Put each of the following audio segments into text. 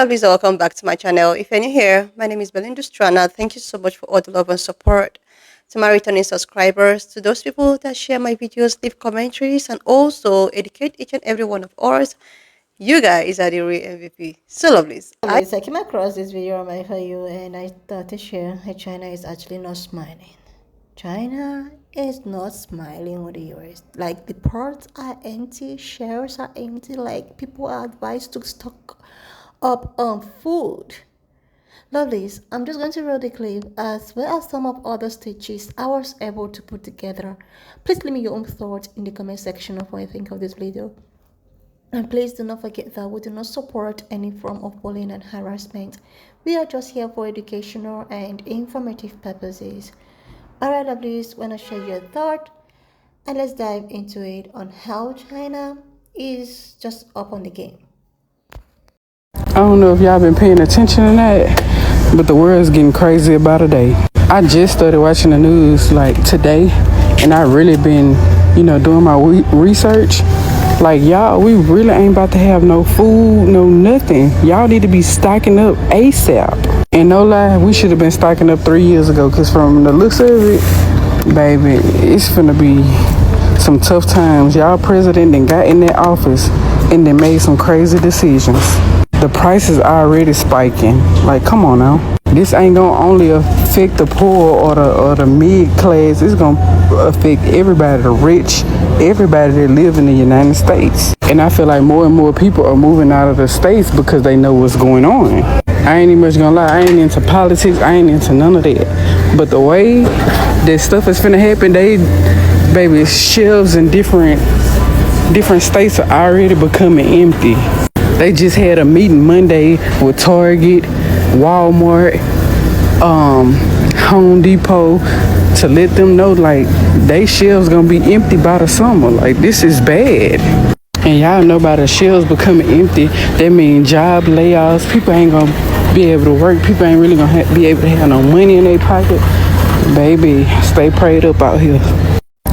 Please welcome back to my channel. If you're new here, my name is Belinda Strana. Thank you so much for all the love and support. To my returning subscribers, to those people that share my videos, leave commentaries, and also educate each and every one of us, you guys are the real MVP. So lovely. I came across this video on my For You and I thought to share that China is actually not smiling. China is not smiling with the US. Like the ports are empty, shelves are empty, like people are advised to stock up on food. Lovelies, I'm just going to roll the clip as well as some of other stitches I was able to put together. Please leave me your own thoughts in the comment section of what you think of this video. And please do not forget that we do not support any form of bullying and harassment. We are just here for educational and informative purposes. Alright lovelies, wanna share your thought and let's dive into it on how China is just up on the game. I don't know if y'all been paying attention to that, but the world's getting crazy about a day. I just started watching the news like today, and I really been, doing my research. Like y'all, we really ain't about to have no food, no nothing. Y'all need to be stocking up ASAP. And no lie, we should have been stocking up 3 years ago, cause from the looks of it, baby, it's finna be some tough times. Y'all president then got in that office and then made some crazy decisions. The prices are already spiking. Like, come on now. This ain't gonna only affect the poor or the mid class. It's gonna affect everybody, the rich, everybody that live in the United States. And I feel like more and more people are moving out of the states because they know what's going on. I ain't even much gonna lie. I ain't into politics. I ain't into none of that. But the way that stuff is finna happen, baby, shelves in different states are already becoming empty. They just had a meeting Monday with Target, Walmart, Home Depot to let them know like they shelves gonna be empty by the summer. Like this is bad. And y'all know by the shelves becoming empty, that means job layoffs. People ain't gonna be able to work. People ain't really gonna be able to have no money in their pocket. Baby, stay prayed up out here.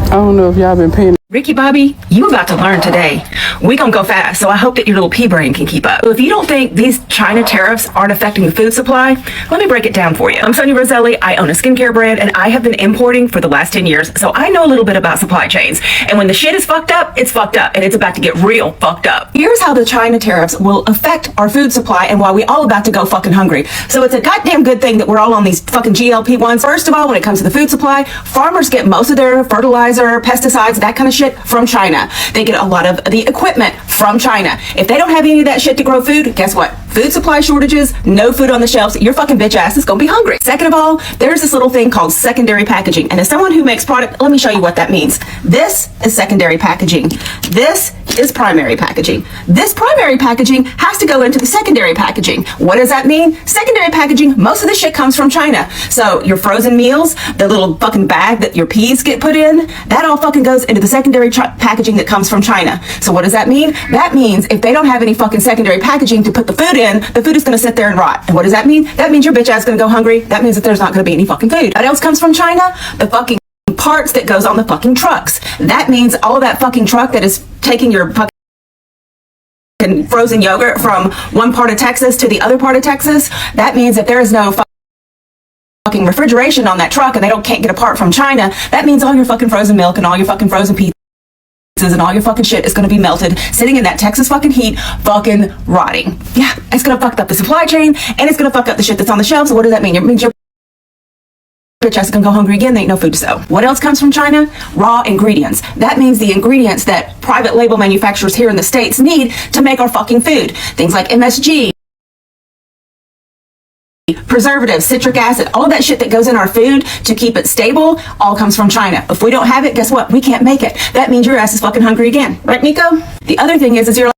I don't know if y'all been paying. Ricky Bobby, you about to learn today. We gonna go fast, so I hope that your little pea brain can keep up. So if you don't think these China tariffs aren't affecting the food supply, let me break it down for you. I'm Sonia Roselli, I own a skincare brand, and I have been importing for the last 10 years, so I know a little bit about supply chains. And when the shit is fucked up, it's fucked up, and it's about to get real fucked up. Here's how the China tariffs will affect our food supply and why we all about to go fucking hungry. So it's a goddamn good thing that we're all on these fucking GLP-1s. First of all, when it comes to the food supply, farmers get most of their fertilizer, pesticides, that kind of shit from China. They get a lot of the equipment from China. If they don't have any of that shit to grow food, guess what? Food supply shortages, no food on the shelves, your fucking bitch ass is gonna be hungry. Second of all, there's this little thing called secondary packaging. And as someone who makes product, let me show you what that means. This is secondary packaging. This is primary packaging. This primary packaging has to go into the secondary packaging. What does that mean? Secondary packaging, most of the shit comes from China. So your frozen meals, the little fucking bag that your peas get put in, that all fucking goes into the secondary packaging that comes from China. So what does that mean? That means if they don't have any fucking secondary packaging to put the food in, the food is gonna sit there and rot. And what does that mean? That means your bitch ass is gonna go hungry. That means that there's not gonna be any fucking food. What else comes from China? The fucking parts that goes on the fucking trucks. That means all that fucking truck that is taking your fucking frozen yogurt from one part of Texas to the other part of Texas. That means that there is no fucking refrigeration on that truck and they can't get a part from China. That means all your fucking frozen milk and all your fucking frozen pizzas and all your fucking shit is going to be melted, sitting in that Texas fucking heat, fucking rotting. Yeah, it's going to fuck up the supply chain, and it's going to fuck up the shit that's on the shelves. So what does that mean? It means your bitch ass is going to go hungry again. There ain't no food to sell. What else comes from China? Raw ingredients. That means the ingredients that private label manufacturers here in the States need to make our fucking food. Things like MSG, preservatives, citric acid, all of that shit that goes in our food to keep it stable all comes from China. If we don't have it, guess what? We can't make it. That means your ass is fucking hungry again. Right, Nico? The other thing is you're like,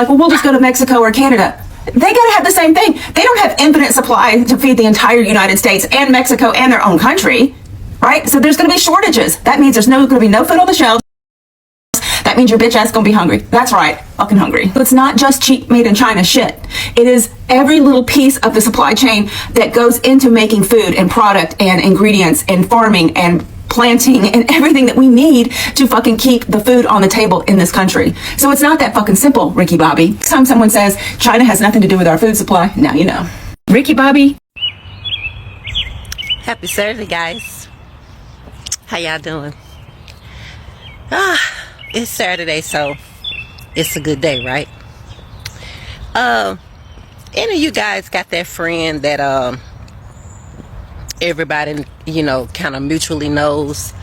well, we'll just go to Mexico or Canada. They gotta have the same thing. They don't have infinite supply to feed the entire United States and Mexico and their own country, right? So there's gonna be shortages. That means there's gonna be no food on the shelves. That means your bitch ass gonna be hungry. That's right, fucking hungry. It's not just cheap made in China shit. It is every little piece of the supply chain that goes into making food and product and ingredients and farming and planting, and everything that we need to fucking keep the food on the table in this country. So it's not that fucking simple, Ricky Bobby. Next time someone says China has nothing to do with our food supply, now you know. Ricky Bobby. Happy Saturday, guys. How y'all doing? It's Saturday, so it's a good day, right? Any of you guys got that friend that everybody, kind of mutually knows,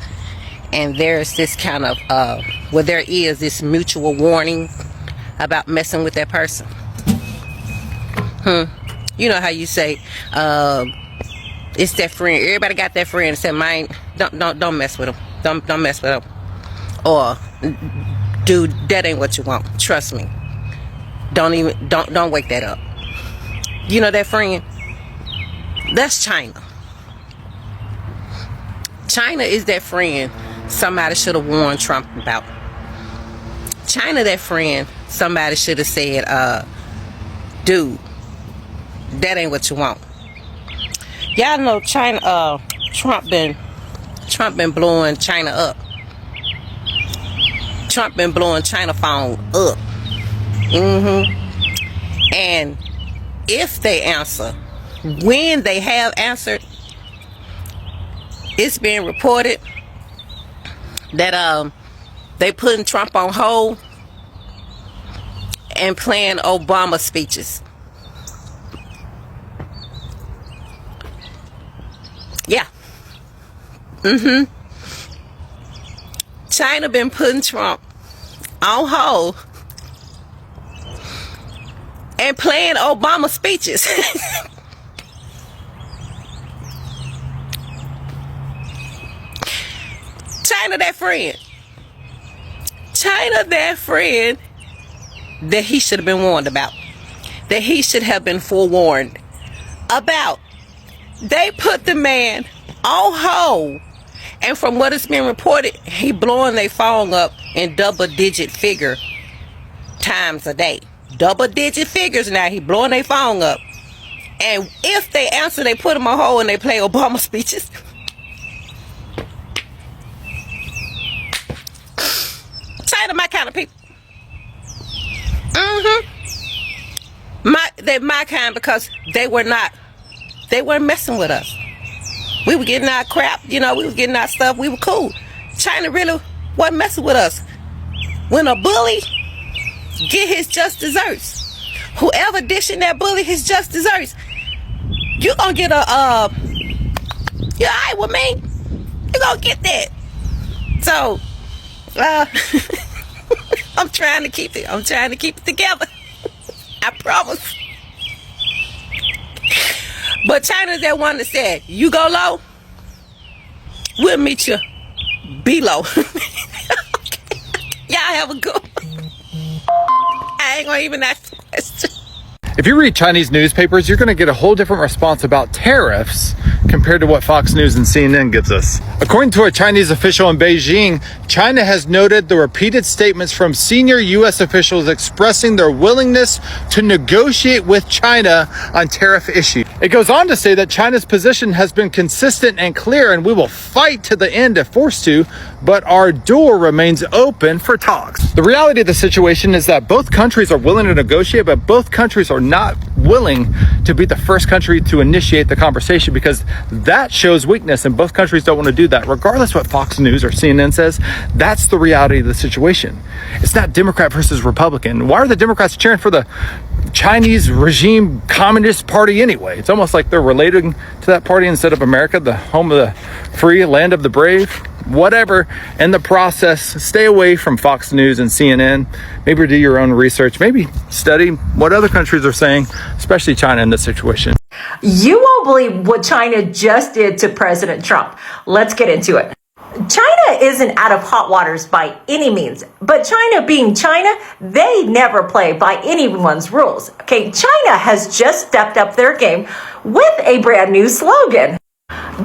and there's this kind of there is this mutual warning about messing with that person? You know how you say it's that friend. Everybody got that friend that said, "Mine, don't mess with him. Don't mess with him." Or, "Dude, that ain't what you want. Trust me. Don't wake that up." You know that friend? That's China. China is that friend somebody should have warned Trump about. China, that friend somebody should have said, "Dude, that ain't what you want." Y'all know China. Trump been blowing China up. Trump been blowing China phone up. And if they answer, when they have answered, it's been reported that they putting Trump on hold and playing Obama speeches. Yeah. China been putting Trump on hold and playing Obama speeches. China, that friend. China, that friend that he should have been warned about. That he should have been forewarned about. They put the man on hold. And from what it's been reported, he blowing their phone up in double-digit figure times a day. Double-digit figures now. He blowing their phone up. And if they answer, they put him on hold and they play Obama speeches. China, my kind of people. They're my kind because they weren't messing with us. We were getting our crap, we were getting our stuff, we were cool. China really wasn't messing with us. When a bully get his just desserts, whoever dishing that bully his just desserts, you gonna get you alright with me? You gonna get that. So, I'm trying to keep it together. I promise. But China's that one that said, "You go low, we'll meet you below." Y'all have a good one. I ain't gonna even ask the question. If you read Chinese newspapers, you're going to get a whole different response about tariffs compared to what Fox News and CNN gives us. According to a Chinese official in Beijing, China has noted the repeated statements from senior U.S. officials expressing their willingness to negotiate with China on tariff issues. It goes on to say that China's position has been consistent and clear, and we will fight to the end if forced to, but our door remains open for talks. The reality of the situation is that both countries are willing to negotiate, but both countries are not willing to be the first country to initiate the conversation, because that shows weakness, and both countries don't want to do that. Regardless what Fox News or CNN says, that's the reality of the situation. It's not Democrat versus Republican. Why are the Democrats cheering for the Chinese regime Communist Party anyway? It's almost like they're relating to that party instead of America, the home of the free, land of the brave. Whatever. In the process, stay away from Fox News and CNN. Maybe do your own research. Maybe study what other countries are saying, especially China in this situation. You won't believe what China just did to President Trump. Let's get into it. China isn't out of hot waters by any means, but China being China, they never play by anyone's rules. Okay, China has just stepped up their game with a brand new slogan.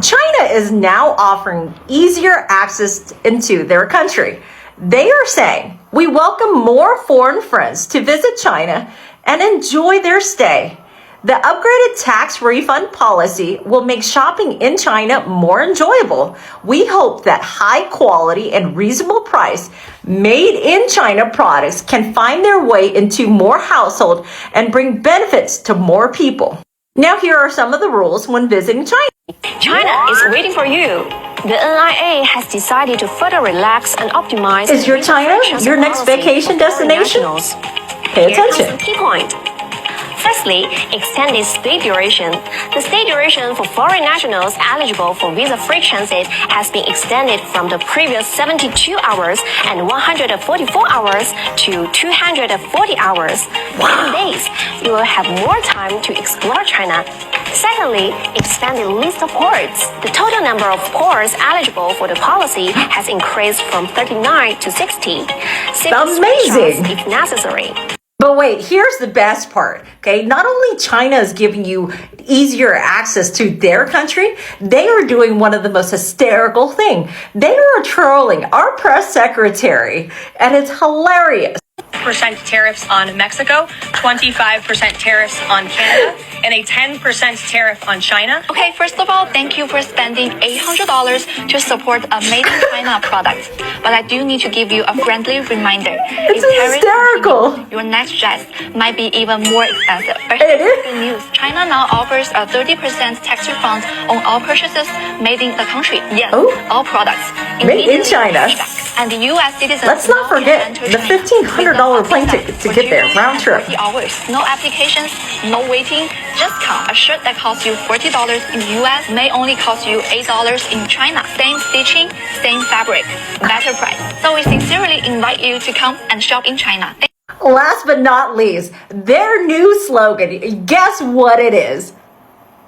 China is now offering easier access into their country. They are saying, "We welcome more foreign friends to visit China and enjoy their stay. The upgraded tax refund policy will make shopping in China more enjoyable. We hope that high quality and reasonable price made in China products can find their way into more households and bring benefits to more people. Now here are some of the rules when visiting China. China is waiting for you. The NIA has decided to further relax and optimize. Is your China your next vacation destination? Pay Here comes attention. the key point. Firstly, extended stay duration. The stay duration for foreign nationals eligible for visa-free transit has been extended from the previous 72 hours and 144 hours to 240 hours. Within days, you will have more time to explore China. Secondly, expanded list of ports. The total number of ports eligible for the policy has increased from 39 to 60. Amazing. If necessary. But wait, here's the best part, okay? Not only China is giving you easier access to their country, they are doing one of the most hysterical things. They are trolling our press secretary, and it's hilarious. percent tariffs on Mexico, 25% tariffs on Canada, and a 10% tariff on China. Okay, first of all, thank you for spending $800 to support a made in China product. But I do need to give you a friendly reminder. It's hysterical. Your next dress might be even more expensive. But It here's is. good news. China now offers a 30% tax refund on all purchases made in the country. Yes, Oh. all products. Made in Immediately China. cashback. And the U.S. citizens Let's not now forget can enter the China $1,500 with a plane visa ticket to for get there, 2 round trip. 40 hours. No applications, no waiting. Just count. A shirt that costs you $40 in the U.S. may only cost you $8 in China. Same stitching, same fabric, better price. So we sincerely invite you to come and shop in China. Last but not least, their new slogan, guess what it is?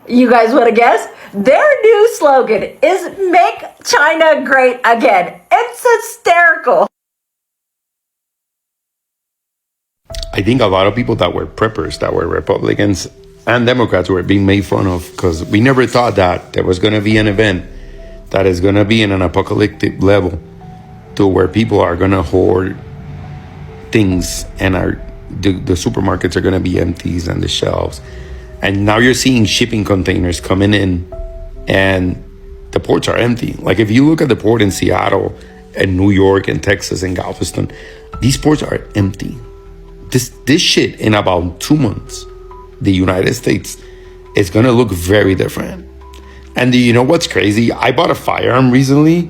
You guys want to guess? Their new slogan is Make China Great Again. It's hysterical. I think a lot of people that were preppers, that were Republicans and Democrats, were being made fun of because we never thought that there was going to be an event that is going to be in an apocalyptic level to where people are going to hoard things and the supermarkets are going to be empty and the shelves. And now you're seeing shipping containers coming in and the ports are empty. Like if you look at the port in Seattle and New York and Texas and Galveston, these ports are empty. This shit in about 2 months, the United States is gonna look very different. And you know what's crazy? I bought a firearm recently.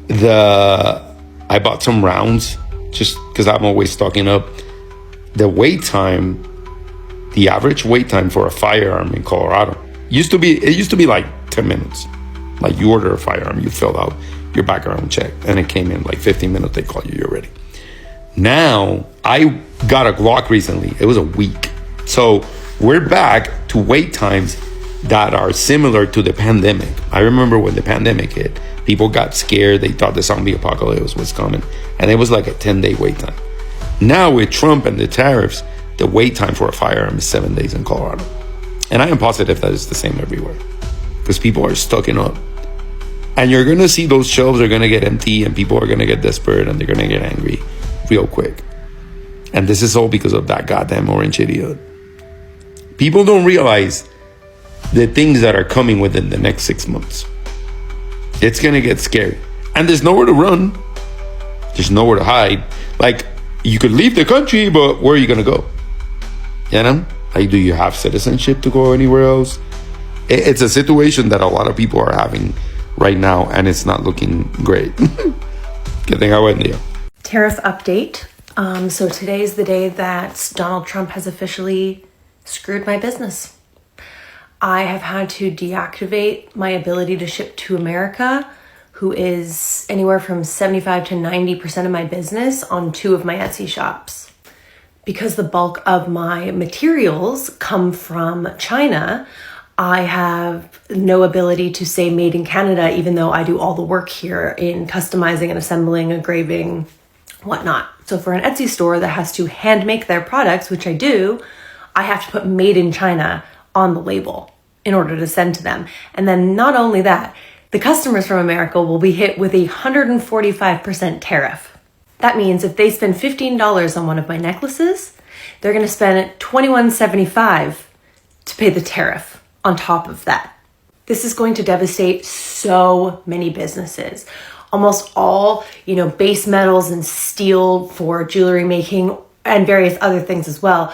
I bought some rounds just because I'm always stocking up. The wait time, the average wait time for a firearm in Colorado used to be like 10 minutes. Like you order a firearm, you fill out your background check, and it came in like 15 minutes. They call you, you're ready. Now, I got a Glock recently. It was a week. So we're back to wait times that are similar to the pandemic. I remember when the pandemic hit, people got scared. They thought the zombie apocalypse was coming. And it was like a 10-day wait time. Now with Trump and the tariffs, the wait time for a firearm is 7 days in Colorado. And I am positive that it's the same everywhere because people are stocking up. And you're going to see those shelves are going to get empty and people are going to get desperate and they're going to get angry real quick. And this is all because of that goddamn orange idiot. People don't realize the things that are coming within the next 6 months. It's going to get scary. And there's nowhere to run. There's nowhere to hide. Like, you could leave the country, but where are you going to go? You know? Like, do you have citizenship to go anywhere else? It's a situation that a lot of people are having right now, and it's not looking great. Que tenga buen día. Tariff update. So today's the day that Donald Trump has officially screwed my business. I have had to deactivate my ability to ship to America, who is anywhere from 75 to 90% of my business on 2 of my Etsy shops. Because the bulk of my materials come from China, I have no ability to say made in Canada, even though I do all the work here in customizing and assembling, engraving, whatnot. So for an Etsy store that has to hand make their products, which I do, I have to put made in China on the label in order to send to them. And then not only that, the customers from America will be hit with a 145% tariff. That means if they spend $15 on one of my necklaces, they're going to spend $21.75 to pay the tariff on top of that. This is going to devastate so many businesses. Almost all, base metals and steel for jewelry making and various other things as well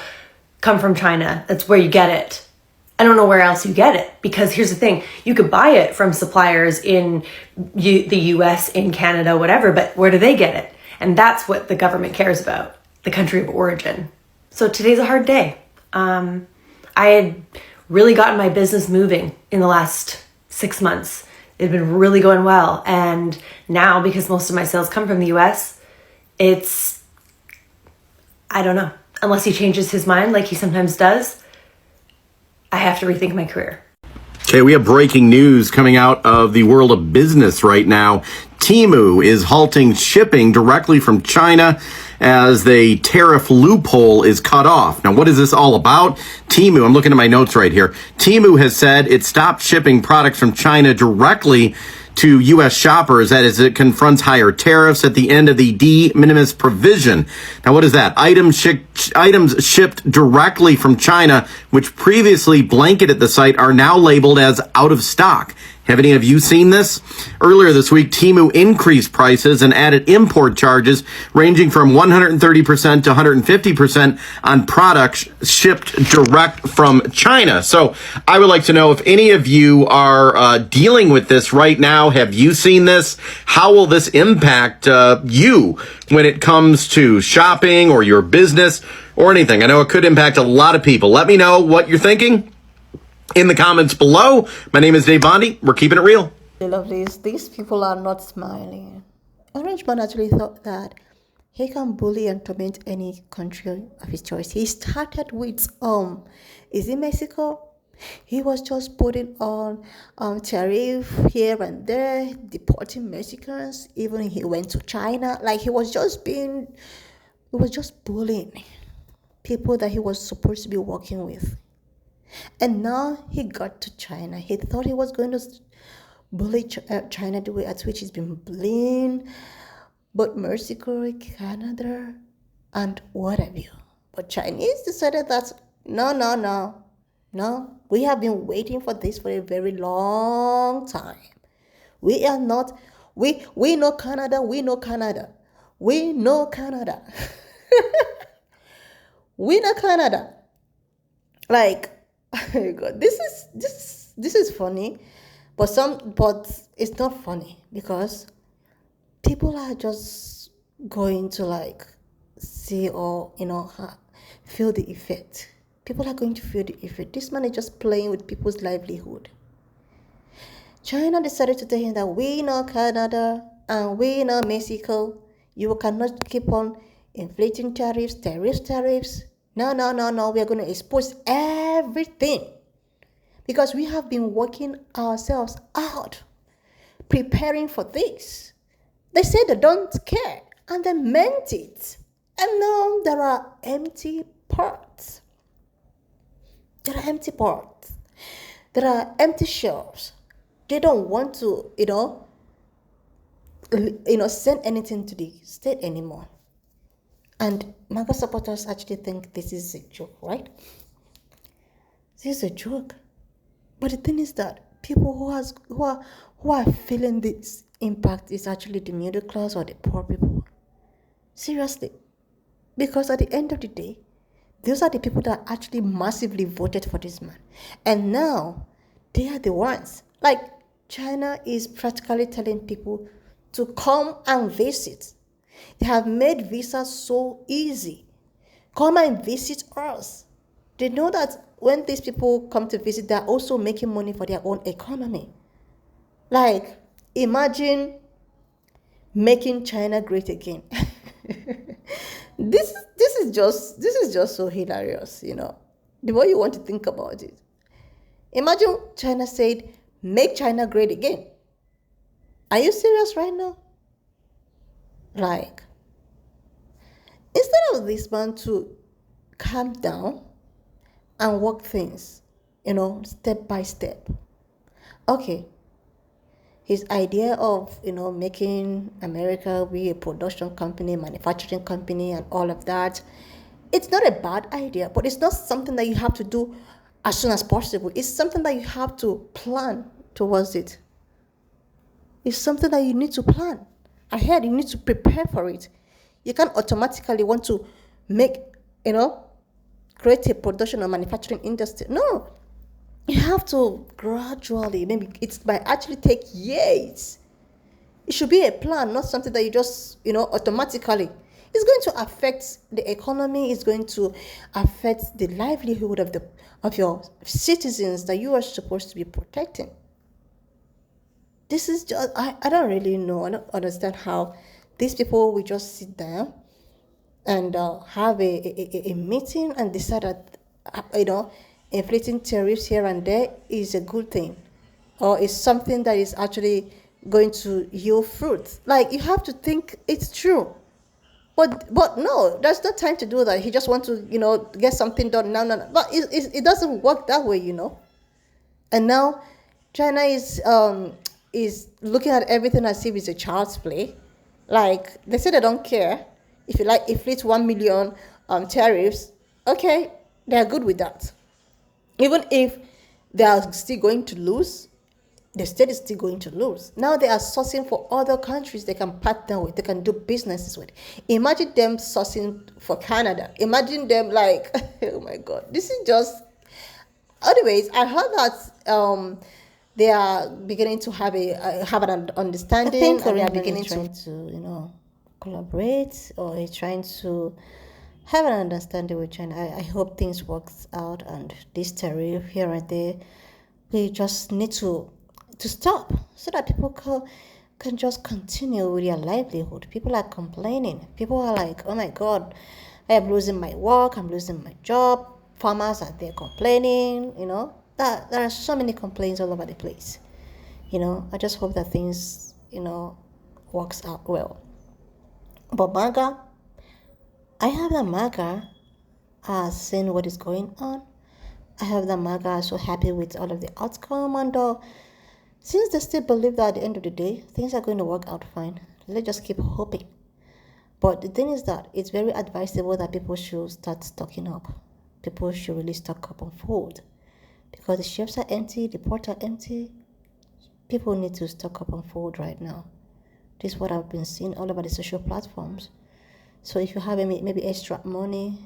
come from China. That's where you get it. I don't know where else you get it, because here's the thing. You could buy it from suppliers in the US, in Canada, whatever, but where do they get it? And that's what the government cares about, the country of origin. So today's a hard day. I had really gotten my business moving in the last 6 months. It had been really going well. And now, because most of my sales come from the US, I don't know, unless he changes his mind like he sometimes does, I have to rethink my career. Okay, we have breaking news coming out of the world of business right now. Temu is halting shipping directly from China as the tariff loophole is cut off. Now, what is this all about? Temu, I'm looking at my notes right here. Temu has said it stopped shipping products from China directly to U.S. shoppers, that is, it confronts higher tariffs at the end of the de minimis provision. Now, what is that? Items shipped directly from China, which previously blanketed the site, are now labeled as out of stock. Have any of you seen this? Earlier this week, Temu increased prices and added import charges ranging from 130% to 150% on products shipped direct from China. So I would like to know if any of you are dealing with this right now. Have you seen this? How will this impact you when it comes to shopping or your business or anything? I know it could impact a lot of people. Let me know what you're thinking in the comments below. My name is Dave Bondi. We're keeping it real. I love this. These people are not smiling. Orange Man actually thought that he can bully and torment any country of his choice. He started with is it Mexico? He was just putting on tariff here and there, deporting Mexicans. Even he went to China. Like he was just bullying people that he was supposed to be working with. And now he got to China. He thought he was going to bully China the way at which he's been bullying, but Mexico, Canada, and what have you. But Chinese decided that no. We have been waiting for this for a very long time. We are not. We know Canada. We know Canada. We know Canada. We know Canada. Like. Oh God, this is funny, but it's not funny because people are just going to see or feel the effect. People are going to feel the effect. This man is just playing with people's livelihood. China decided to tell him that we know Canada and we know Mexico. You cannot keep on inflating tariffs. No. We are going to expose everything because we have been working ourselves out, preparing for this. They said they don't care, and they meant it. And now there are empty parts. There are empty shelves. They don't want to, send anything to the state anymore. And Maga supporters actually think this is a joke, right? This is a joke. But the thing is that people who are feeling this impact is actually the middle class or the poor people. Seriously. Because at the end of the day, those are the people that actually massively voted for this man. And now, they are the ones. Like, China is practically telling people to come and visit. They have made visas so easy. Come and visit us. They know that when these people come to visit, they're also making money for their own economy. Like, imagine making China great again. This is just so hilarious, The more you want to think about it. Imagine China said, make China great again. Are you serious right now? Like, instead of this man to calm down and work things, step by step. Okay, his idea of, making America be a production company, manufacturing company, and all of that, it's not a bad idea, but it's not something that you have to do as soon as possible. It's something that you have to plan towards it. It's something that you need to plan ahead. You need to prepare for it. You can't automatically want to make, create a production or manufacturing industry. No, you have to gradually. Maybe it might actually take years. It should be a plan, not something that you just, automatically. It's going to affect the economy. It's going to affect the livelihood of your citizens that you are supposed to be protecting. This is just, I don't really know. I don't understand how these people will just sit down and have a meeting and decide that, inflating tariffs here and there is a good thing, or is something that is actually going to yield fruit. Like, you have to think it's true. But no, there's no time to do that. He just wants to, get something done now. No. But it doesn't work that way. And now China is looking at everything as if it's a child's play. Like, they say they don't care. If you like inflate 1 million tariffs, okay, they're good with that. Even if they are still going to lose, the state is still going to lose. Now they are sourcing for other countries they can partner with, they can do businesses with. Imagine them sourcing for Canada. Imagine them like, oh my God, this is just. Anyways, I heard that they are beginning to have an understanding. I think and they are beginning to collaborate, or he's trying to have an understanding with China. I hope things works out, and this tariff here and there, we just need to stop so that people can just continue with their livelihood. People are complaining. People are like, oh my God, I am losing my work, I'm losing my job. Farmers are there complaining, that there are so many complaints all over the place. I just hope that things, works out well. But Maga, I have the Maga seeing what is going on. I have the Maga so happy with all of the outcome, and since they still believe that at the end of the day, things are going to work out fine, let's just keep hoping. But the thing is that it's very advisable that people should start stocking up. People should really stock up on food, because the shelves are empty, the ports are empty. People need to stock up on food right now. This is what I've been seeing all over the social platforms. So if you have maybe extra money,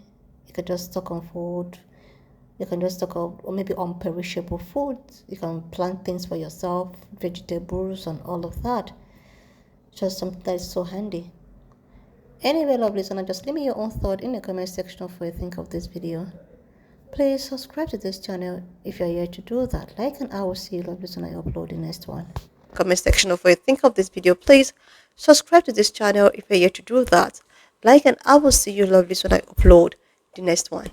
you can just stock on food. You can just stock up, or maybe on perishable food. You can plant things for yourself, vegetables and all of that. Just something that is so handy. Anyway, lovely listener, just leave me your own thought in the comment section of what you think of this video. Please subscribe to this channel if you're here to do that. Like, and I will see you, lovely listener, I upload the next one. Comment section of what you think of this video. Please subscribe to this channel if you're here to do that. Like, and I will see you, lovely, when I upload the next one.